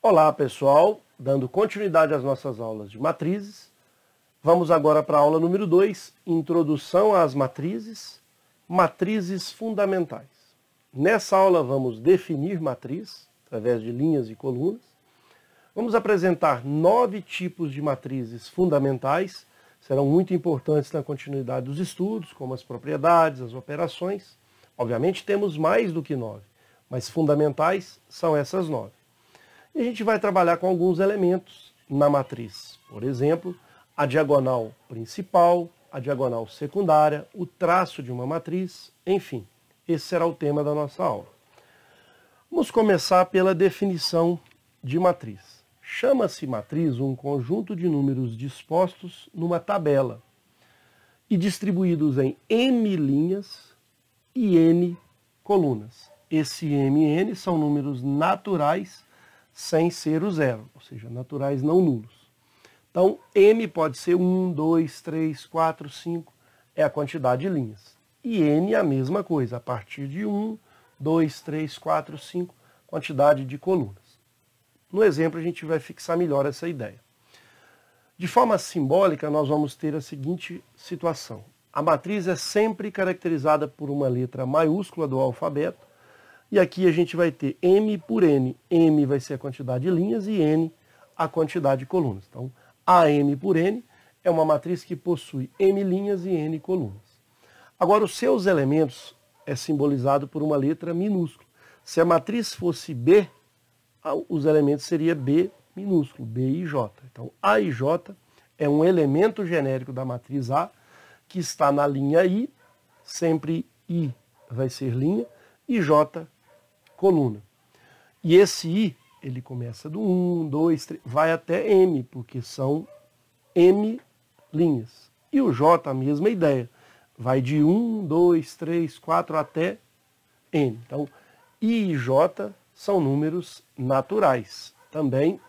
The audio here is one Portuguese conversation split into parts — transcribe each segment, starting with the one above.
Olá pessoal, dando continuidade às nossas aulas de matrizes, vamos agora para a aula número 2, Introdução às matrizes, matrizes fundamentais. Nessa aula vamos definir matriz, através de linhas e colunas, vamos apresentar 9 tipos de matrizes fundamentais, serão muito importantes na continuidade dos estudos, como as propriedades, as operações. Obviamente temos mais do que 9, mas fundamentais são essas 9. E a gente vai trabalhar com alguns elementos na matriz. Por exemplo, a diagonal principal, a diagonal secundária, o traço de uma matriz, enfim. Esse será o tema da nossa aula. Vamos começar pela definição de matriz. Chama-se matriz um conjunto de números dispostos numa tabela e distribuídos em m linhas e n colunas. Esse m e n são números naturais sem ser o zero, ou seja, naturais não nulos. Então, m pode ser 1, 2, 3, 4, 5, é a quantidade de linhas. E n a mesma coisa, a partir de 1, 2, 3, 4, 5, quantidade de colunas. No exemplo, a gente vai fixar melhor essa ideia. De forma simbólica, nós vamos ter a seguinte situação. A matriz é sempre caracterizada por uma letra maiúscula do alfabeto, e aqui a gente vai ter m por n. M vai ser a quantidade de linhas e n a quantidade de colunas. Então, AM por n é uma matriz que possui m linhas e n colunas. Agora, os seus elementos é simbolizado por uma letra minúscula. Se a matriz fosse B, os elementos seriam B minúsculo, B e J. Então, A e J é um elemento genérico da matriz A, que está na linha I, sempre I vai ser linha, e J coluna. E esse I, ele começa do 1, 2, 3, vai até M, porque são M linhas. E o J, a mesma ideia, vai de 1, 2, 3, 4 até N. Então, I e J são números naturais. Também,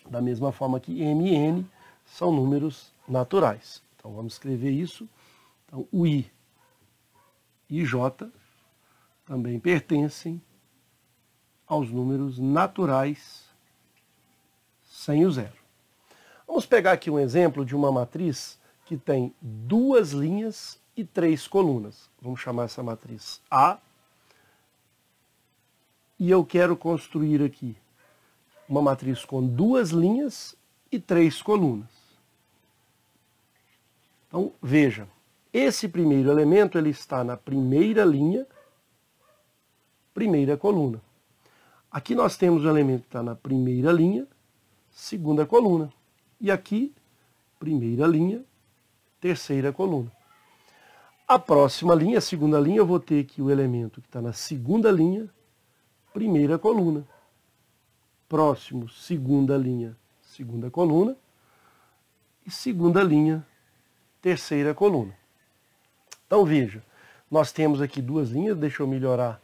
da mesma forma que M e N são números naturais. Então, vamos escrever isso. Então, o I e J também pertencem aos números naturais sem o zero. Vamos pegar aqui um exemplo de uma matriz que tem 2 linhas e 3 colunas. Vamos chamar essa matriz A. E eu quero construir aqui uma matriz com 2 linhas e 3 colunas. Então, veja, esse primeiro elemento ele está na primeira linha, primeira coluna. Aqui nós temos o elemento que está na primeira linha, segunda coluna. E aqui, primeira linha, terceira coluna. A próxima linha, a segunda linha, eu vou ter aqui o elemento que está na segunda linha, primeira coluna. Próximo, segunda linha, segunda coluna. E segunda linha, terceira coluna. Então veja, nós temos aqui 2 linhas, deixa eu melhorar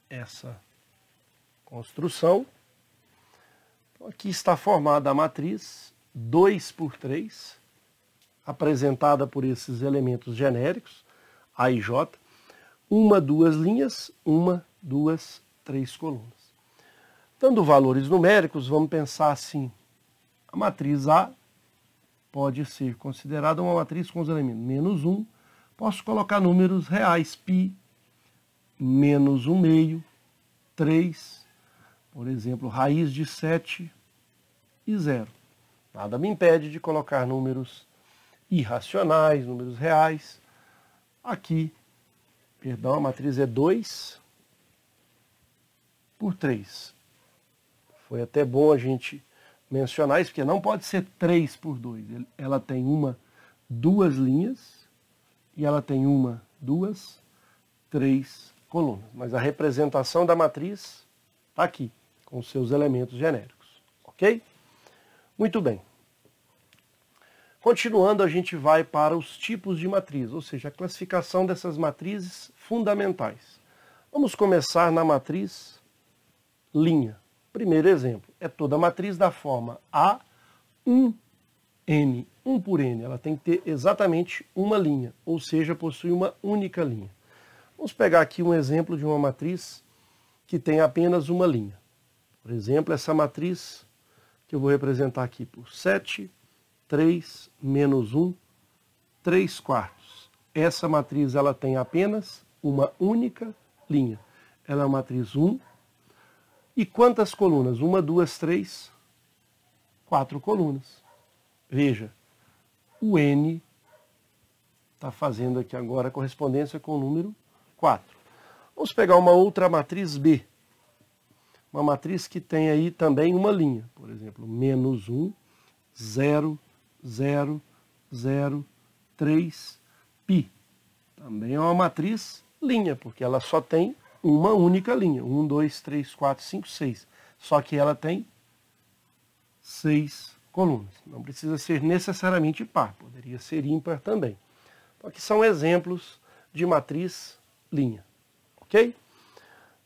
essa construção. Então, aqui está formada a matriz 2 por 3, apresentada por esses elementos genéricos, A e J. 1, 2 linhas, 1, 2, 3 colunas. Dando valores numéricos, vamos pensar assim. A matriz A pode ser considerada uma matriz com os elementos menos 1. Posso colocar números reais, π, menos 1 meio, 3, por exemplo, raiz de 7 e 0. Nada me impede de colocar números irracionais, números reais. Aqui, perdão, a matriz é 2 por 3. Foi até bom a gente mencionar isso, porque não pode ser 3 por 2. Ela tem 2 linhas e ela tem 2, 3 colunas. Mas a representação da matriz está aqui, com seus elementos genéricos. Ok? Muito bem. Continuando, a gente vai para os tipos de matriz, ou seja, a classificação dessas matrizes fundamentais. Vamos começar na matriz linha. Primeiro exemplo, é toda a matriz da forma A, 1, N, 1 por N. Ela tem que ter exatamente uma linha, ou seja, possui uma única linha. Vamos pegar aqui um exemplo de uma matriz que tem apenas uma linha. Por exemplo, essa matriz que eu vou representar aqui por 7, 3, menos 1, 3 quartos. Essa matriz ela tem apenas uma única linha. Ela é uma matriz 1. E quantas colunas? 1, 2, 3, 4 colunas. Veja, o N está fazendo aqui agora a correspondência com o número 4. Vamos pegar uma outra matriz B. Uma matriz que tem aí também uma linha. Por exemplo, menos 1, 0, 0, 0, 3, π. Também é uma matriz linha, porque ela só tem uma única linha. 1, 2, 3, 4, 5, 6. Só que ela tem 6 colunas. Não precisa ser necessariamente par, poderia ser ímpar também. Então aqui são exemplos de matriz linha. Ok?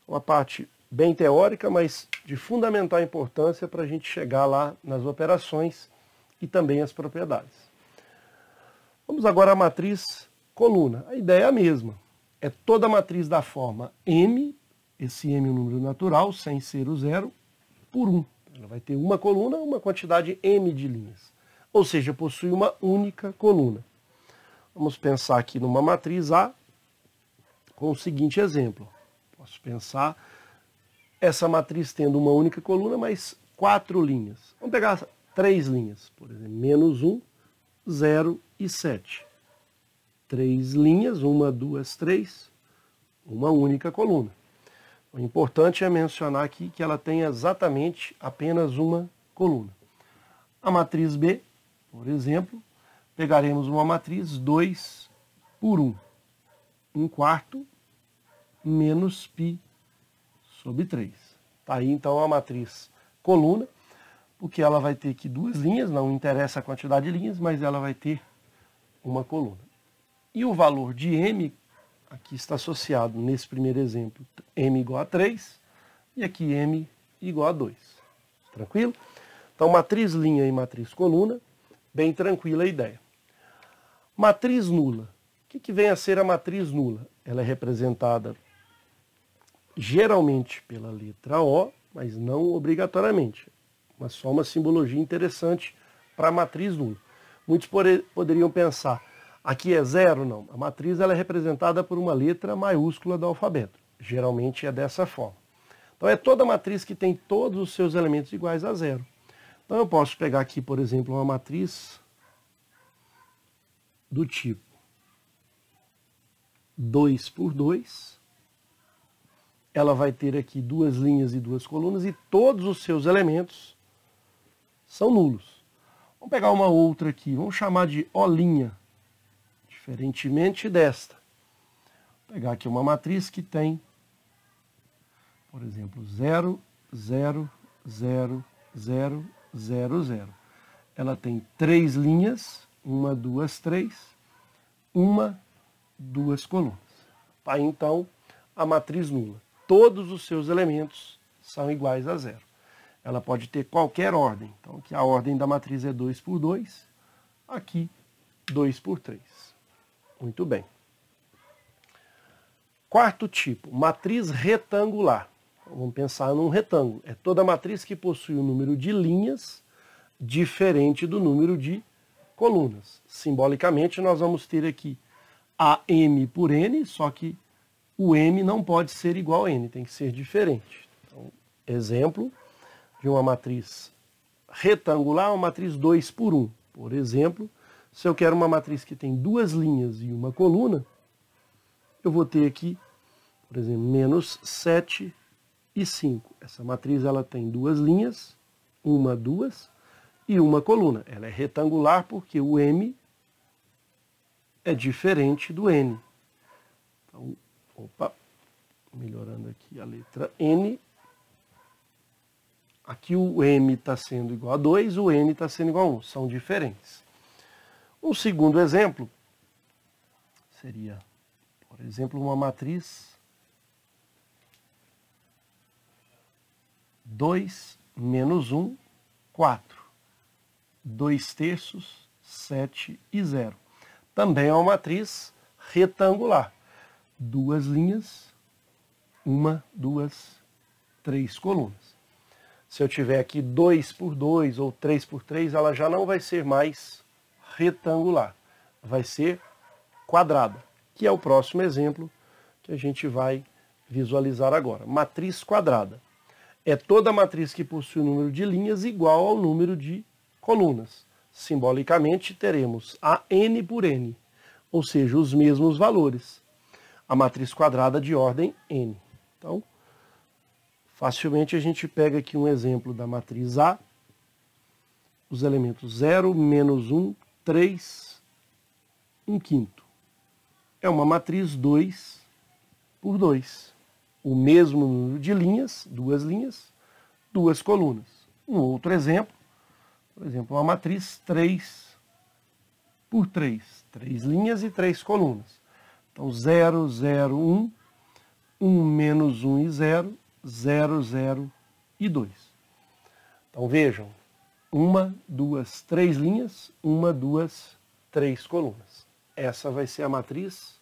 Uma parte bem teórica, mas de fundamental importância para a gente chegar lá nas operações e também as propriedades. Vamos agora à matriz coluna. A ideia é a mesma. É toda a matriz da forma M, esse M é um número natural, sem ser o zero, por 1. Ela vai ter uma coluna, uma quantidade M de linhas. Ou seja, possui uma única coluna. Vamos pensar aqui numa matriz A com o seguinte exemplo. Posso pensar essa matriz tendo uma única coluna, mas 4 linhas. Vamos pegar 3 linhas, por exemplo, menos 1, 0 e 7. 3 linhas, 1, 2, 3, uma única coluna. O importante é mencionar aqui que ela tem exatamente apenas uma coluna. A matriz B, por exemplo, pegaremos uma matriz 2 por 1. 1 quarto menos π sobre 3. Está aí então a matriz coluna, porque ela vai ter aqui 2 linhas, não interessa a quantidade de linhas, mas ela vai ter uma coluna. E o valor de M, aqui está associado nesse primeiro exemplo, M igual a 3, e aqui M igual a 2. Tranquilo? Então matriz linha e matriz coluna, bem tranquila a ideia. Matriz nula. O que vem a ser a matriz nula? Ela é representada geralmente pela letra O, mas não obrigatoriamente. Mas só uma simbologia interessante para a matriz nula. Muitos poderiam pensar, aqui é zero? Não. A matriz ela é representada por uma letra maiúscula do alfabeto. Geralmente é dessa forma. Então é toda matriz que tem todos os seus elementos iguais a zero. Então eu posso pegar aqui, por exemplo, uma matriz do tipo 2 por 2. Ela vai ter aqui 2 linhas e 2 colunas e todos os seus elementos são nulos. Vamos pegar uma outra aqui, vamos chamar de O', diferentemente desta. Vou pegar aqui uma matriz que tem, por exemplo, 0, 0, 0, 0, 0, 0. Ela tem 3 linhas, 1, 2, 3, 1, 2 colunas. Tá, então, a matriz nula. Todos os seus elementos são iguais a zero. Ela pode ter qualquer ordem. Então, aqui a ordem da matriz é 2 por 2, aqui 2 por 3. Muito bem. Quarto tipo, matriz retangular. Então, vamos pensar num retângulo. É toda matriz que possui um número de linhas diferente do número de colunas. Simbolicamente, nós vamos ter aqui a M por N, só que o M não pode ser igual a N, tem que ser diferente. Então, exemplo de uma matriz retangular, uma matriz 2 por 1. Por exemplo, se eu quero uma matriz que tem 2 linhas e uma coluna, eu vou ter aqui, por exemplo, menos 7 e 5. Essa matriz ela tem 2 linhas, 1, 2 e uma coluna. Ela é retangular porque o M é diferente do N. Então, opa, melhorando aqui a letra N. Aqui o M está sendo igual a 2, o N está sendo igual a 1. São diferentes. Um segundo exemplo seria, por exemplo, uma matriz 2 menos 1, 4. 2 terços, 7 e 0. Também é uma matriz retangular. 2 linhas, 1, 2, 3 colunas. Se eu tiver aqui 2 por 2 ou 3 por 3, ela já não vai ser mais retangular, vai ser quadrada, que é o próximo exemplo que a gente vai visualizar agora. Matriz quadrada é toda matriz que possui um número de linhas igual ao número de colunas. Simbolicamente, teremos a n por n, ou seja, os mesmos valores. A matriz quadrada de ordem n. Então, facilmente a gente pega aqui um exemplo da matriz A, os elementos 0, menos 1, 3, 1/5. É uma matriz 2 por 2. O mesmo número de linhas, duas colunas. Um outro exemplo, por exemplo, uma matriz 3 por 3. 3 linhas e 3 colunas. Então, 0, 0, 1, 1 menos 1 e 0, 0, 0 e 2. Então, vejam, 1, 2, 3 linhas, 1, 2, 3 colunas. Essa vai ser a matriz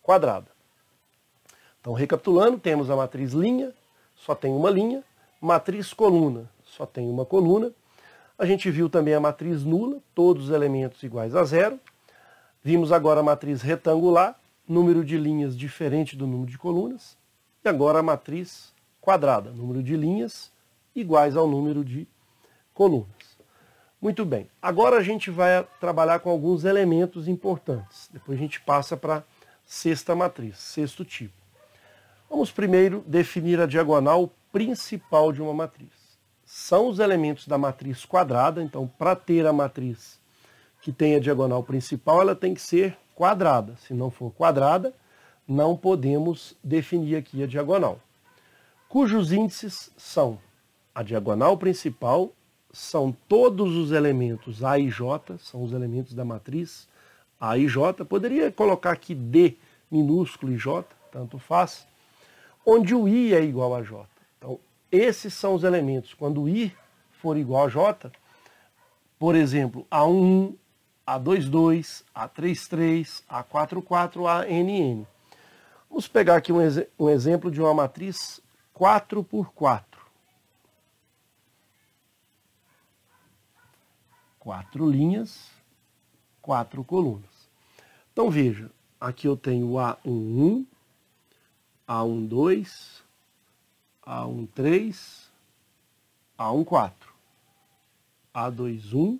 quadrada. Então, recapitulando, temos a matriz linha, só tem uma linha, matriz coluna, só tem uma coluna. A gente viu também a matriz nula, todos os elementos iguais a 0. Vimos agora a matriz retangular, número de linhas diferente do número de colunas. E agora a matriz quadrada, número de linhas iguais ao número de colunas. Muito bem, agora a gente vai trabalhar com alguns elementos importantes. Depois a gente passa para a sexta matriz, sexto tipo. Vamos primeiro definir a diagonal principal de uma matriz. São os elementos da matriz quadrada, então para ter a matriz que tem a diagonal principal, ela tem que ser quadrada. Se não for quadrada, não podemos definir aqui a diagonal. Cujos índices são a diagonal principal, são todos os elementos A e J, são os elementos da matriz A e J. Poderia colocar aqui D minúsculo e J, tanto faz, onde o I é igual a J. Então, esses são os elementos. Quando o I for igual a J, por exemplo, A11, A22, A33, A44, ANN. Vamos pegar aqui um exemplo de uma matriz 4 por 4. 4 linhas, 4 colunas. Então veja, aqui eu tenho A11, A12, A13, A14, A21,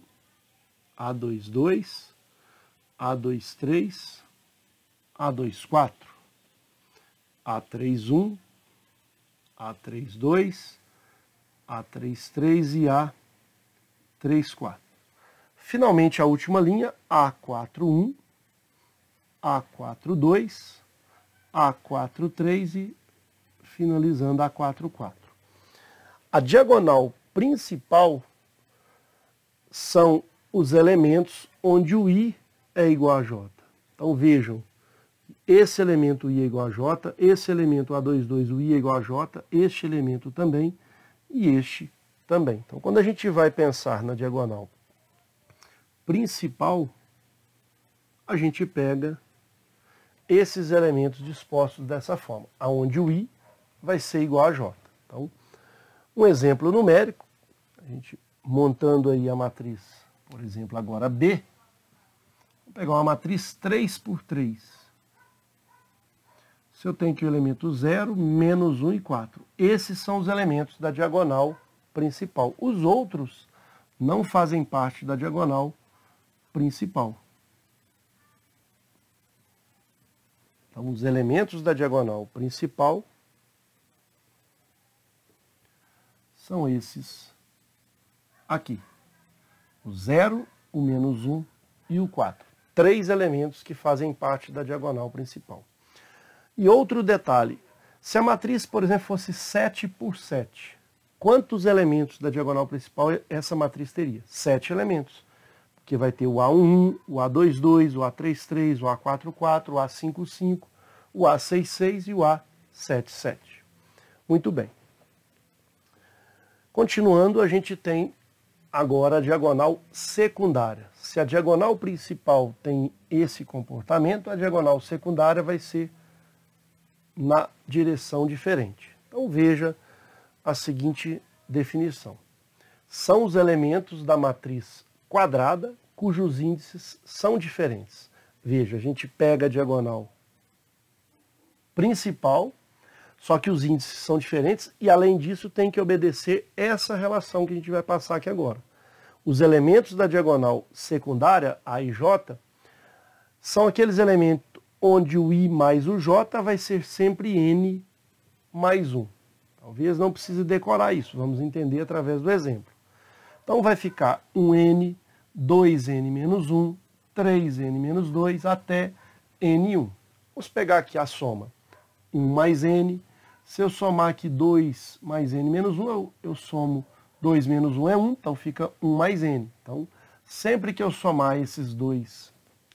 A22, A23, A24, A31, A32, A33 e A34. Finalmente a última linha, A41, A42, A43 e finalizando A44. A diagonal principal são os elementos onde o I é igual a J. Então vejam, esse elemento I é igual a J, esse elemento A22, o I é igual a J, este elemento também e este também. Então quando a gente vai pensar na diagonal principal, a gente pega esses elementos dispostos dessa forma, onde o I vai ser igual a J. Então, um exemplo numérico, a gente montando aí a matriz, por exemplo, agora B, vou pegar uma matriz 3 por 3. Se eu tenho aqui o elemento 0, menos 1 e 4. Esses são os elementos da diagonal principal. Os outros não fazem parte da diagonal principal. Então, os elementos da diagonal principal são esses aqui. O 0, o menos 1 e o 4. 3 elementos que fazem parte da diagonal principal. E outro detalhe, se a matriz, por exemplo, fosse 7 por 7, quantos elementos da diagonal principal essa matriz teria? 7 elementos. Porque vai ter o A11, o A22, o A33, o A44, o A55, o A66 e o A77. Muito bem. Continuando, a gente tem agora a diagonal secundária. Se a diagonal principal tem esse comportamento, a diagonal secundária vai ser na direção diferente. Então veja a seguinte definição. São os elementos da matriz quadrada cujos índices são diferentes. Veja, a gente pega a diagonal principal, só que os índices são diferentes e, além disso, tem que obedecer essa relação que a gente vai passar aqui agora. Os elementos da diagonal secundária, A e J, são aqueles elementos onde o I mais o J vai ser sempre N mais 1. Talvez não precise decorar isso, vamos entender através do exemplo. Então vai ficar 1N, 2N menos 1, 3N menos 2, até N1. Vamos pegar aqui a soma. 1 mais N. Se eu somar aqui 2 mais N menos 1, eu somo 2 menos 1 é 1, então fica 1 mais N. Então, sempre que eu somar esses dois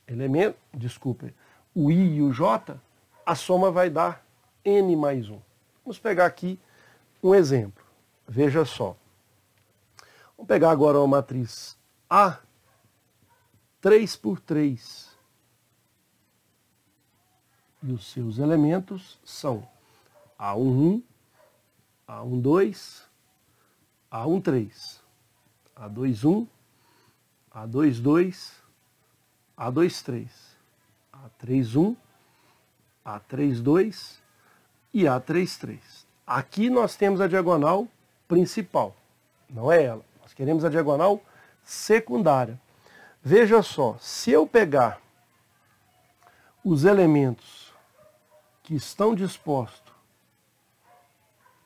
elementos, desculpe, o I e o J, a soma vai dar N mais 1. Vamos pegar aqui um exemplo. Veja só. Vamos pegar agora uma matriz A, 3 por 3. E os seus elementos são A11, A12, A13, A21, A22, A23, A31, A32 e A33. Aqui nós temos a diagonal principal, não é ela. Nós queremos a diagonal secundária. Veja só, se eu pegar os elementos que estão dispostos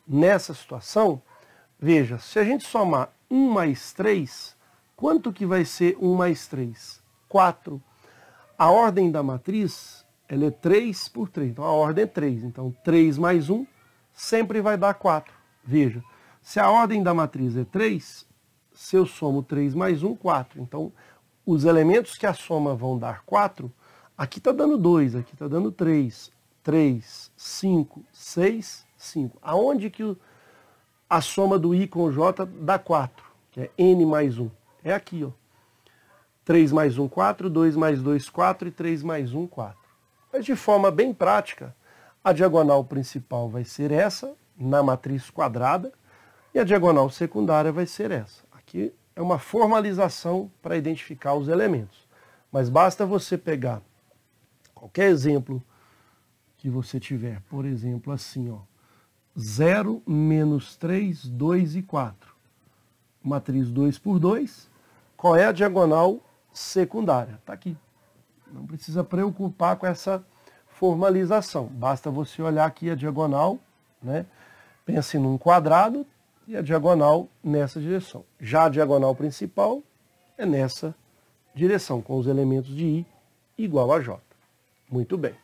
nessa situação, veja, se a gente somar 1 mais 3, quanto que vai ser 1 mais 3? 4. A ordem da matriz, ela é 3 por 3, então a ordem é 3. Então 3 mais 1 sempre vai dar 4. Veja, se a ordem da matriz é 3, se eu somo 3 mais 1, 4. Então os elementos que a soma vão dar 4, aqui está dando 2, aqui está dando 3. 3, 5, 6, 5. Aonde que a soma do I com o J dá 4? Que é N mais 1. É aqui, ó. 3 mais 1, 4, 2 mais 2, 4 e 3 mais 1, 4. Mas de forma bem prática, a diagonal principal vai ser essa, na matriz quadrada, e a diagonal secundária vai ser essa. Aqui é uma formalização para identificar os elementos. Mas basta você pegar qualquer exemplo que você tiver, por exemplo, assim, ó, 0, menos 3, 2 e 4. Matriz 2 por 2. Qual é a diagonal secundária? Está aqui. Não precisa preocupar com essa formalização. Basta você olhar aqui a diagonal, né? Pense num quadrado e a diagonal nessa direção. Já a diagonal principal é nessa direção, com os elementos de I igual a J. Muito bem.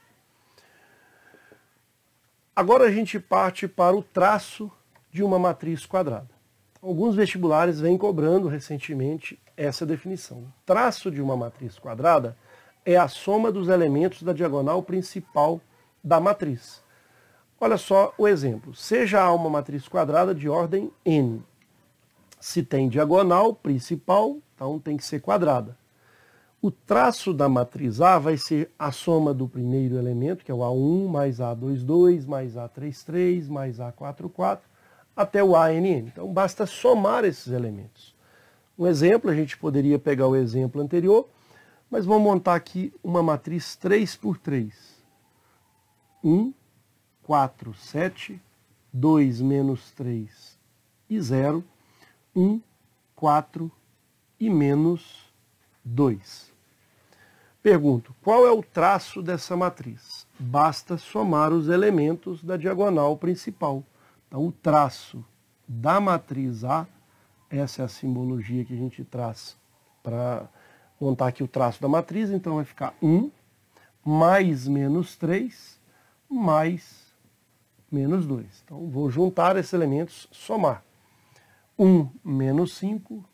Agora a gente parte para o traço de uma matriz quadrada. Alguns vestibulares vêm cobrando recentemente essa definição. O traço de uma matriz quadrada é a soma dos elementos da diagonal principal da matriz. Olha só o exemplo. Seja A uma matriz quadrada de ordem N. Se tem diagonal principal, então tem que ser quadrada. O traço da matriz A vai ser a soma do primeiro elemento, que é o A1, mais A22, mais A33, mais A44, até o ANN. Então basta somar esses elementos. Um exemplo, a gente poderia pegar o exemplo anterior, mas vamos montar aqui uma matriz 3 por 3. 1, 4, 7, 2 menos 3 e 0, 1, 4 e menos 2. Pergunto, qual é o traço dessa matriz? Basta somar os elementos da diagonal principal. Então, o traço da matriz A, essa é a simbologia que a gente traz para montar aqui o traço da matriz, então vai ficar 1 mais menos 3 mais menos 2. Então, vou juntar esses elementos, somar. 1 menos 5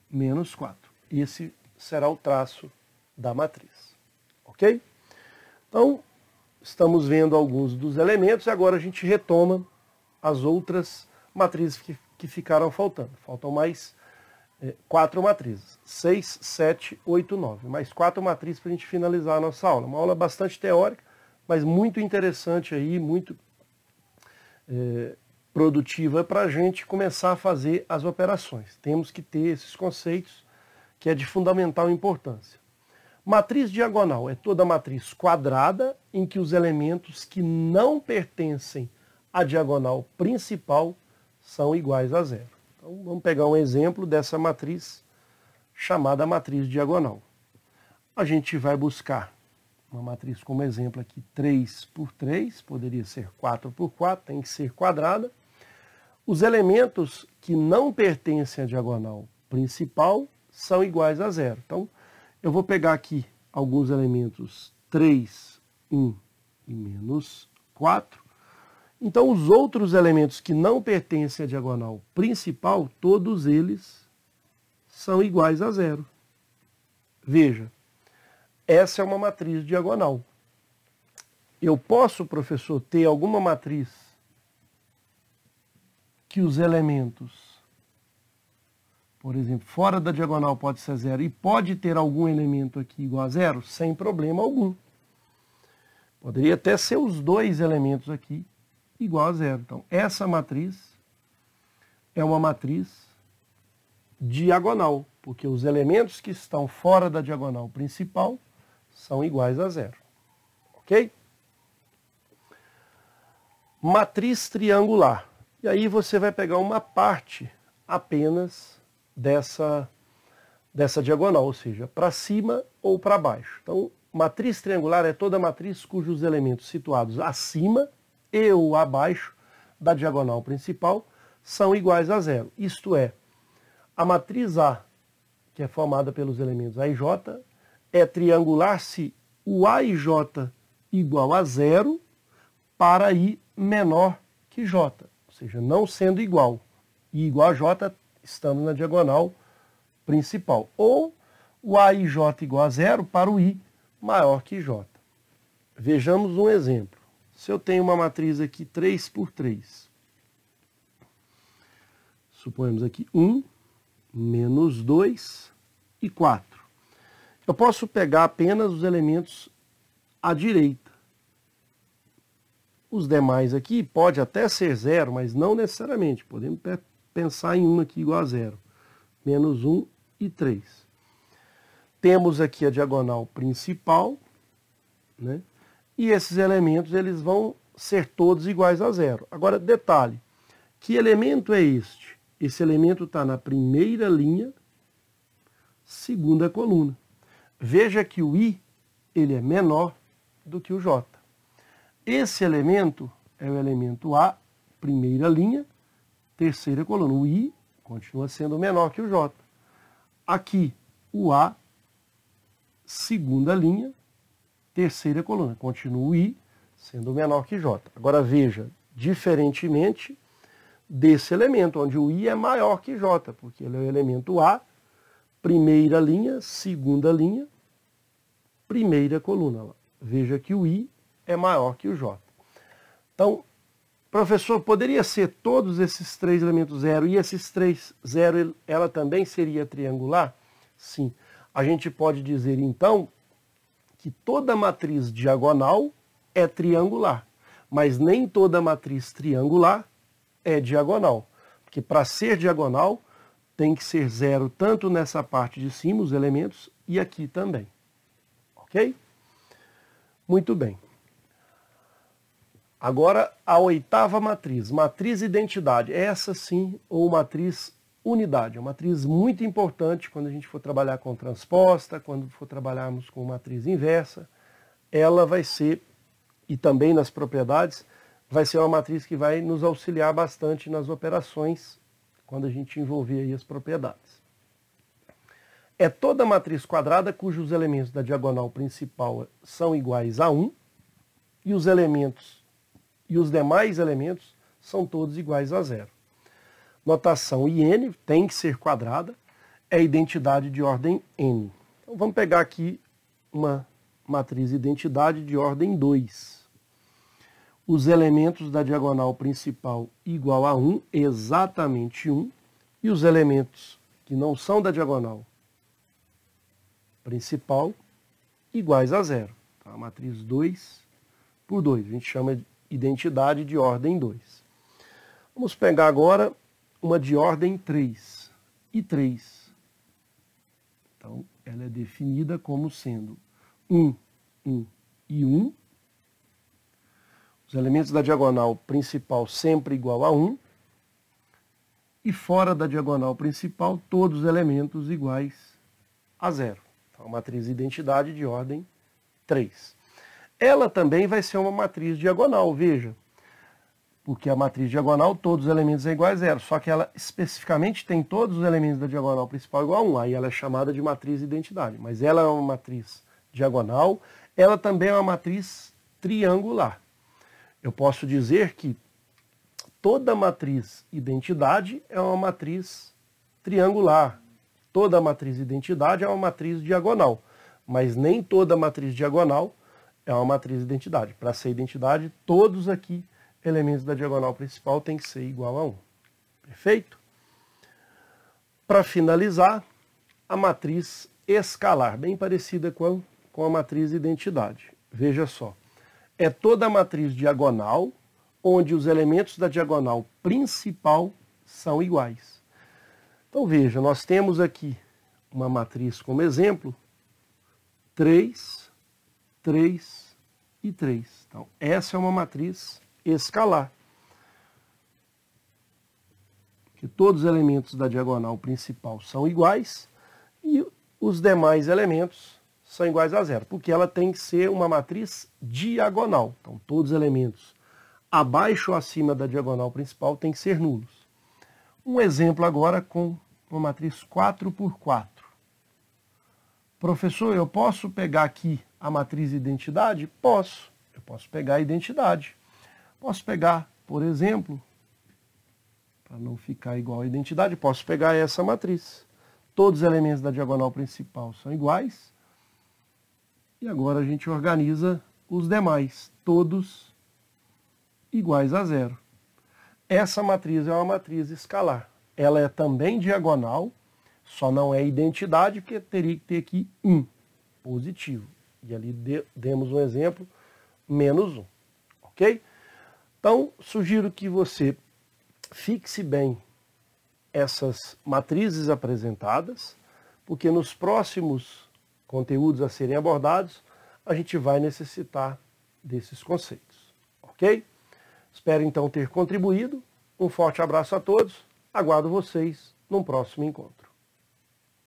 menos 4. Esse será o traço da matriz. Ok? Então, estamos vendo alguns dos elementos e agora a gente retoma as outras matrizes que ficaram faltando. Faltam mais 4 matrizes. 6, 7, 8, 9. Mais 4 matrizes para a gente finalizar a nossa aula. Uma aula bastante teórica, mas muito interessante aí, muito produtiva para a gente começar a fazer as operações. Temos que ter esses conceitos que é de fundamental importância. Matriz diagonal é toda matriz quadrada em que os elementos que não pertencem à diagonal principal são iguais a zero. Então vamos pegar um exemplo dessa matriz chamada matriz diagonal. A gente vai buscar uma matriz como exemplo aqui 3 por 3, poderia ser 4 por 4, tem que ser quadrada. Os elementos que não pertencem à diagonal principal são iguais a zero. Então, eu vou pegar aqui alguns elementos 3, 1 e menos 4. Então, os outros elementos que não pertencem à diagonal principal, todos eles são iguais a zero. Veja, essa é uma matriz diagonal. Eu posso, professor, ter alguma matriz que os elementos, por exemplo, fora da diagonal pode ser zero e pode ter algum elemento aqui igual a zero, sem problema algum. Poderia até ser os dois elementos aqui igual a zero. Então, essa matriz é uma matriz diagonal, porque os elementos que estão fora da diagonal principal são iguais a zero. Ok? Matriz triangular. E aí você vai pegar uma parte apenas dessa diagonal, ou seja, para cima ou para baixo. Então, matriz triangular é toda matriz cujos elementos situados acima e ou abaixo da diagonal principal são iguais a zero. Isto é, a matriz A, que é formada pelos elementos A e J, é triangular se o A e J igual a zero para I menor que J. Ou seja, não sendo igual. I igual a J, estamos na diagonal principal. Ou o A e J igual a zero para o I maior que J. Vejamos um exemplo. Se eu tenho uma matriz aqui 3 por 3, suponhamos aqui 1, menos 2 e 4. Eu posso pegar apenas os elementos à direita. Os demais aqui pode até ser zero, mas não necessariamente. Podemos pensar em um aqui igual a zero. Menos 1 e 3. Temos aqui a diagonal principal, né? E esses elementos eles vão ser todos iguais a zero. Agora, detalhe, que elemento é este? Esse elemento está na primeira linha, segunda coluna. Veja que o I ele é menor do que o J. Esse elemento é o elemento A, primeira linha, terceira coluna. O I continua sendo menor que o J. Aqui, o A, segunda linha, terceira coluna. Continua o I sendo menor que J. Agora veja, diferentemente desse elemento, onde o I é maior que J, porque ele é o elemento A, primeira linha, segunda linha, primeira coluna. Veja que o I é maior que o J. Então, professor, poderia ser todos esses três elementos zero e esses três zero, ela também seria triangular? Sim. A gente pode dizer, então, que toda matriz diagonal é triangular, mas nem toda matriz triangular é diagonal. Porque para ser diagonal, tem que ser zero tanto nessa parte de cima, os elementos, e aqui também. Ok? Muito bem. Agora, a oitava matriz, matriz identidade. Essa sim, ou matriz unidade. É uma matriz muito importante quando a gente for trabalhar com transposta, quando for trabalharmos com matriz inversa. Ela vai ser, e também nas propriedades, vai ser uma matriz que vai nos auxiliar bastante nas operações, quando a gente envolver aí as propriedades. É toda matriz quadrada cujos elementos da diagonal principal são iguais a 1, e os elementos e os demais elementos são todos iguais a zero. Notação IN tem que ser quadrada, é identidade de ordem N. Então vamos pegar aqui uma matriz identidade de ordem 2. Os elementos da diagonal principal igual a 1, exatamente 1, e os elementos que não são da diagonal principal iguais a zero. Então, a matriz 2 por 2, a gente chama de identidade de ordem 2. Vamos pegar agora uma de ordem 3 e 3. Então, ela é definida como sendo 1, 1 e 1. Os elementos da diagonal principal sempre igual a 1. E fora da diagonal principal, todos os elementos iguais a 0. Então, a matriz identidade de ordem 3. Ela também vai ser uma matriz diagonal, veja. Porque a matriz diagonal, todos os elementos são iguais a 0. Só que ela especificamente tem todos os elementos da diagonal principal igual a 1. Aí ela é chamada de matriz identidade. Mas ela é uma matriz diagonal. Ela também é uma matriz triangular. Eu posso dizer que toda matriz identidade é uma matriz triangular. Toda matriz identidade é uma matriz diagonal. Mas nem toda matriz diagonal é uma matriz identidade. Para ser identidade, todos aqui elementos da diagonal principal têm que ser igual a 1. Perfeito? Para finalizar, a matriz escalar, bem parecida com a matriz identidade. Veja só, é toda a matriz diagonal onde os elementos da diagonal principal são iguais. Então veja, nós temos aqui uma matriz como exemplo, 3, 3 e 3. Então, essa é uma matriz escalar. Que todos os elementos da diagonal principal são iguais e os demais elementos são iguais a 0, porque ela tem que ser uma matriz diagonal. Então, todos os elementos abaixo ou acima da diagonal principal têm que ser nulos. Um exemplo agora com uma matriz 4 por 4. Professor, eu posso pegar aqui a matriz identidade? Posso. Eu posso pegar a identidade. Posso pegar, por exemplo, para não ficar igual a identidade, posso pegar essa matriz. Todos os elementos da diagonal principal são iguais. E agora a gente organiza os demais, todos iguais a 0. Essa matriz é uma matriz escalar. Ela é também diagonal, só não é identidade, porque teria que ter aqui 1 positivo. E ali demos um exemplo, menos 1. Ok? Então, sugiro que você fixe bem essas matrizes apresentadas, porque nos próximos conteúdos a serem abordados, a gente vai necessitar desses conceitos. Ok? Espero então ter contribuído. Um forte abraço a todos. Aguardo vocês num próximo encontro.